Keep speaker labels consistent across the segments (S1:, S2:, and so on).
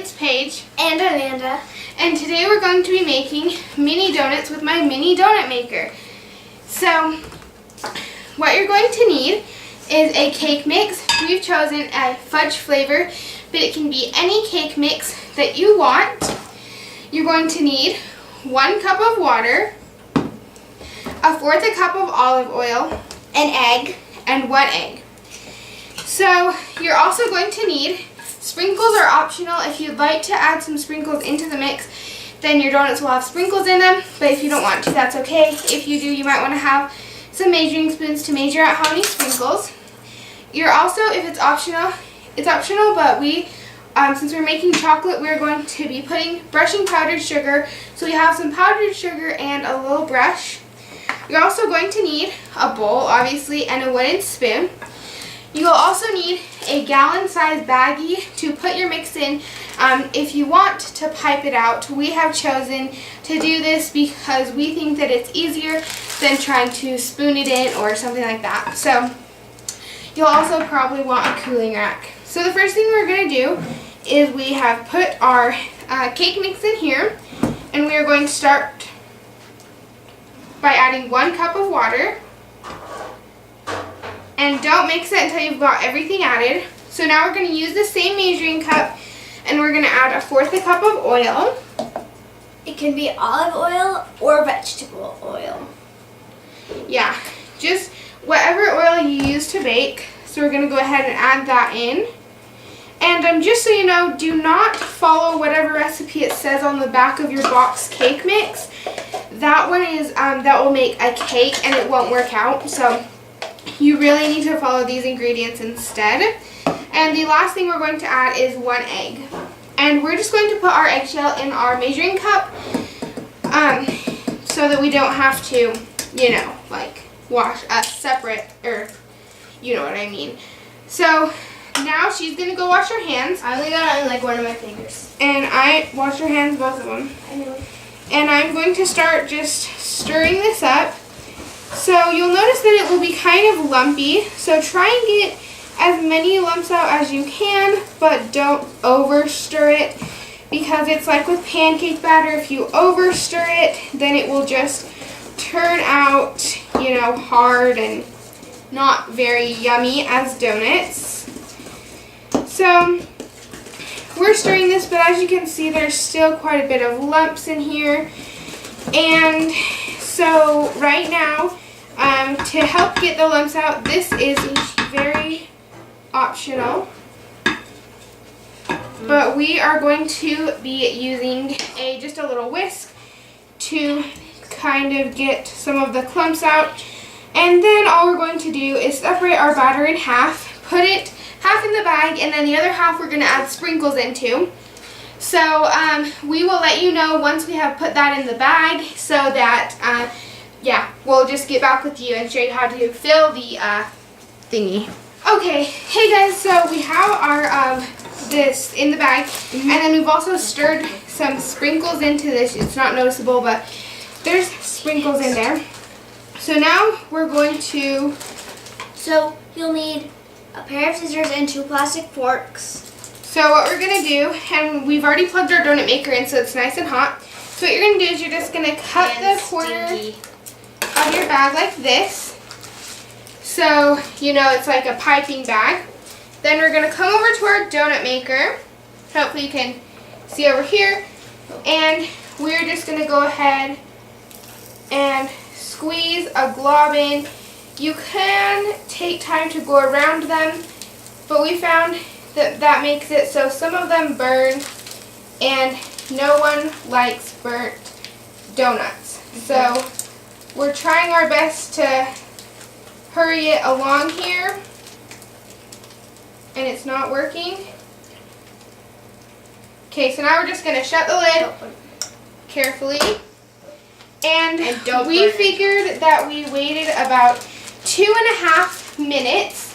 S1: it's Paige.
S2: And Amanda.
S1: And today we're going to be making mini donuts with my mini donut maker. So, what you're going to need is a cake mix. We've chosen a fudge flavor, but it can be any cake mix that you want. You're going to need 1 cup of water, 1/4 cup of olive oil,
S2: An egg.
S1: and 1 egg. So, you're also going to need, sprinkles are optional. If you'd like to add some sprinkles into the mix, then your donuts will have sprinkles in them, but if you don't want to, that's okay. If you do, you might want to have some measuring spoons to measure out how many sprinkles. You're also, if it's optional, but we, since we're making chocolate, we're going to be brushing powdered sugar, so we have some powdered sugar and a little brush. You're also going to need a bowl, obviously, and a wooden spoon. You'll also need a gallon-sized baggie to put your mix in. If you want to pipe it out, we have chosen to do this because we think that it's easier than trying to spoon it in or something like that. So you'll also probably want a cooling rack. So the first thing we're going to do is we have put our cake mix in here, and we are going to start by adding 1 cup of water. And don't mix it until you've got everything added. So now we're going to use the same measuring cup, and we're going to add 1/4 cup of oil.
S2: It can be olive oil or vegetable oil.
S1: Yeah, just whatever oil you use to bake. So we're going to go ahead and add that in. And just so you know, do not follow whatever recipe it says on the back of your box cake mix. That one is, that will make a cake and it won't work out. So you really need to follow these ingredients instead. And the last thing we're going to add is 1 egg. And we're just going to put our eggshell in our measuring cup so that we don't have to, like wash a separate, or you know what I mean. So now she's going to go wash her hands.
S2: I only got it on like one of my fingers.
S1: And I wash her hands, both of them.
S2: I know.
S1: And I'm going to start just stirring this up. So you'll notice that it will be kind of lumpy, so try and get as many lumps out as you can, but don't over stir it, because it's like with pancake batter. If you over stir it, then it will just turn out, hard and not very yummy as donuts. So we're stirring this, but as you can see, there's still quite a bit of lumps in here. And so right now, to help get the lumps out, this is very optional, but we are going to be using just a little whisk to kind of get some of the clumps out. And then all we're going to do is separate our batter in half, put it half in the bag, and then the other half we're going to add sprinkles into. So we will let you know once we have put that in the bag, so that we'll just get back with you and show you how to fill the thingy. Okay, hey guys, so we have our this in the bag, and then we've also stirred some sprinkles into this. It's not noticeable, but there's sprinkles in there. So now we're going to...
S2: So you'll need a pair of scissors and 2 plastic forks.
S1: So what we're going to do, and we've already plugged our donut maker in so it's nice and hot. So what you're going to do is you're just going to cut the corner of your bag like this. So, it's like a piping bag. Then we're going to come over to our donut maker. Hopefully you can see over here. And we're just going to go ahead and squeeze a glob in. You can take time to go around them, but we found that makes it so some of them burn, and no one likes burnt donuts. So we're trying our best to hurry it along here, and it's not working. Okay, so now we're just going to shut the lid carefully. And we figured that we waited about 2.5 minutes.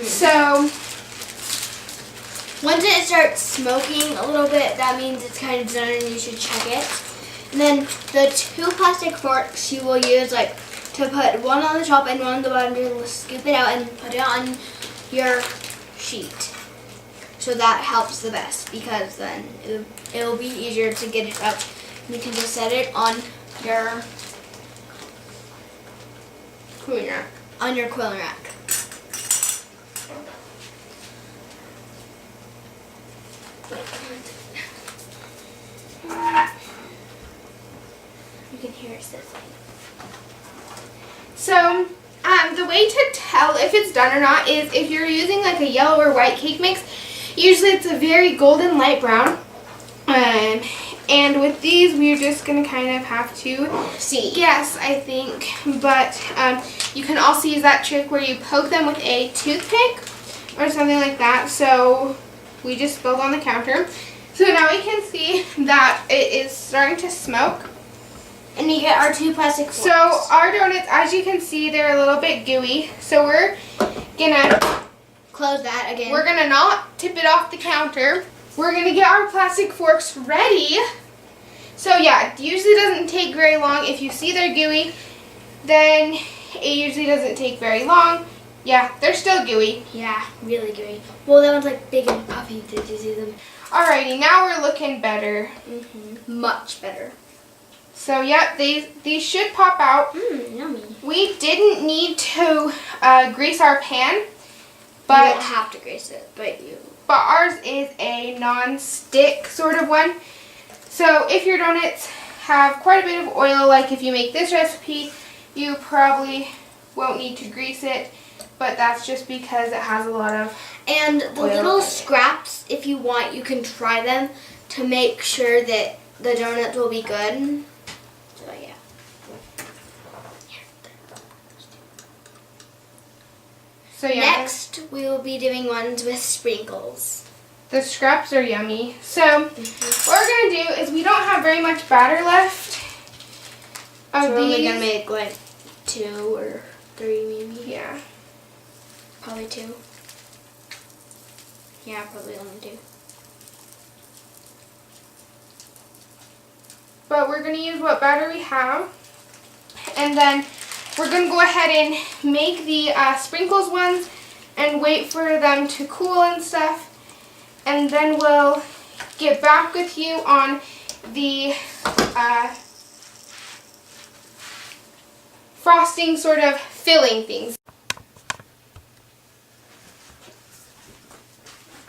S1: So
S2: once it starts smoking a little bit, that means it's kind of done and you should check it. And then the 2 plastic forks you will use to put one on the top and one on the bottom. You'll scoop it out and put it on your sheet. So that helps the best because then it'll be easier to get it up. You can just set it on your
S1: cooling rack.
S2: On your quilling rack. You can hear it sizzling.
S1: So, the way to tell if it's done or not is if you're using like a yellow or white cake mix, usually it's a very golden light brown. And with these, we're just going to kind of have to
S2: See.
S1: guess, I think. But you can also use that trick where you poke them with a toothpick or something like that. So we just spilled on the counter. So now we can see that it is starting to smoke.
S2: And you get our 2 plastic forks.
S1: So our donuts, as you can see, they're a little bit gooey. So we're gonna
S2: close that again.
S1: We're gonna not tip it off the counter. We're gonna get our plastic forks ready. So yeah, it usually doesn't take very long. If you see they're gooey, then it usually doesn't take very long. Yeah, they're still gooey.
S2: Yeah, really gooey. Well, that one's like big and puffy. Did you see them?
S1: Alrighty, now we're looking better.
S2: Much better.
S1: So yep, these should pop out.
S2: Yummy.
S1: We didn't need to grease our pan,
S2: You
S1: but
S2: don't have to grease it, but
S1: ours is a non-stick sort of one. So if your donuts have quite a bit of oil, like if you make this recipe, you probably won't need to grease it, but that's just because it has a lot of
S2: And the
S1: oil
S2: little
S1: in it.
S2: scraps, if you want, you can try them to make sure that the donuts will be good. So yeah.
S1: So yeah,
S2: Next, we will be doing ones with sprinkles.
S1: the scraps are yummy. So what we're gonna do is we don't have very much batter left. Of
S2: So we're only
S1: these.
S2: gonna make like 2 or 3 maybe.
S1: Yeah.
S2: Probably 2. Yeah, probably only 2.
S1: But we're going to use what batter we have. And then we're going to go ahead and make the sprinkles ones and wait for them to cool and stuff. And then we'll get back with you on the frosting sort of filling things.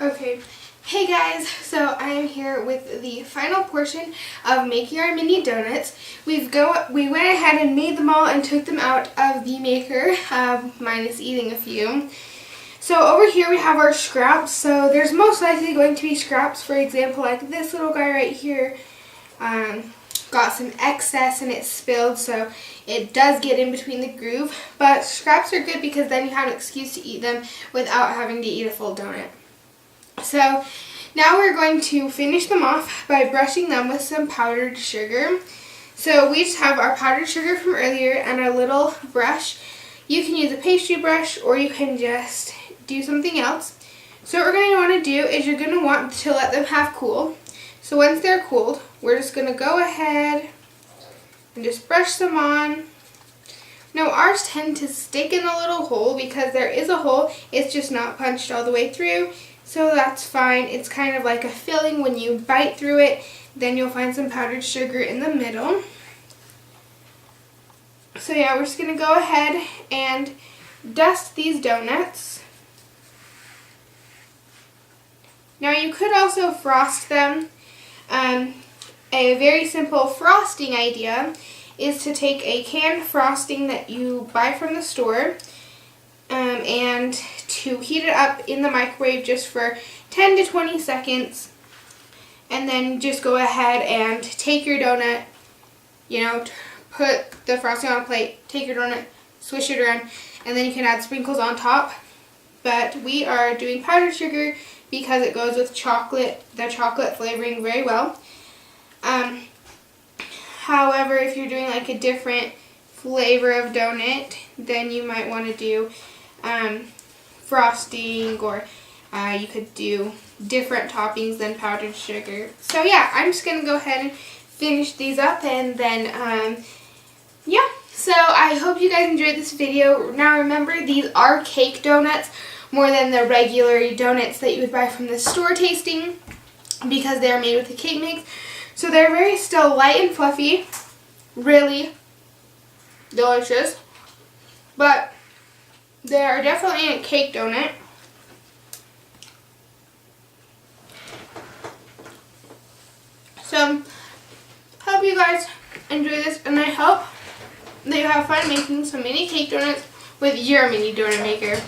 S1: Okay, hey guys, so I am here with the final portion of making our mini donuts. We went ahead and made them all and took them out of the maker, minus eating a few. So over here we have our scraps. So there's most likely going to be scraps, for example, like this little guy right here. Got some excess and it spilled, so it does get in between the groove. But scraps are good because then you have an excuse to eat them without having to eat a full donut. So now we're going to finish them off by brushing them with some powdered sugar. So we just have our powdered sugar from earlier and our little brush. You can use a pastry brush or you can just do something else. So what we're going to want to do is you're going to want to let them half cool. So once they're cooled, we're just going to go ahead and just brush them on. Now ours tend to stick in a little hole because there is a hole, it's just not punched all the way through. So that's fine. It's kind of like a filling. When you bite through it, then you'll find some powdered sugar in the middle. So yeah, we're just going to go ahead and dust these donuts. Now you could also frost them. A very simple frosting idea is to take a canned frosting that you buy from the store and to heat it up in the microwave just for 10 to 20 seconds, and then just go ahead and take your donut, put the frosting on a plate, take your donut, swish it around, and then you can add sprinkles on top. But we are doing powdered sugar because it goes with the chocolate flavoring very well. However, if you're doing like a different flavor of donut, then you might want to do frosting, or you could do different toppings than powdered sugar. So yeah, I'm just going to go ahead and finish these up, and then yeah, So I hope you guys enjoyed this video. Now remember, these are cake donuts more than the regular donuts that you would buy from the store tasting, because they're made with a cake mix. So they're very still light and fluffy, really delicious, but they are definitely a cake donut. So hope you guys enjoy this, and I hope that you have fun making some mini cake donuts with your mini donut maker.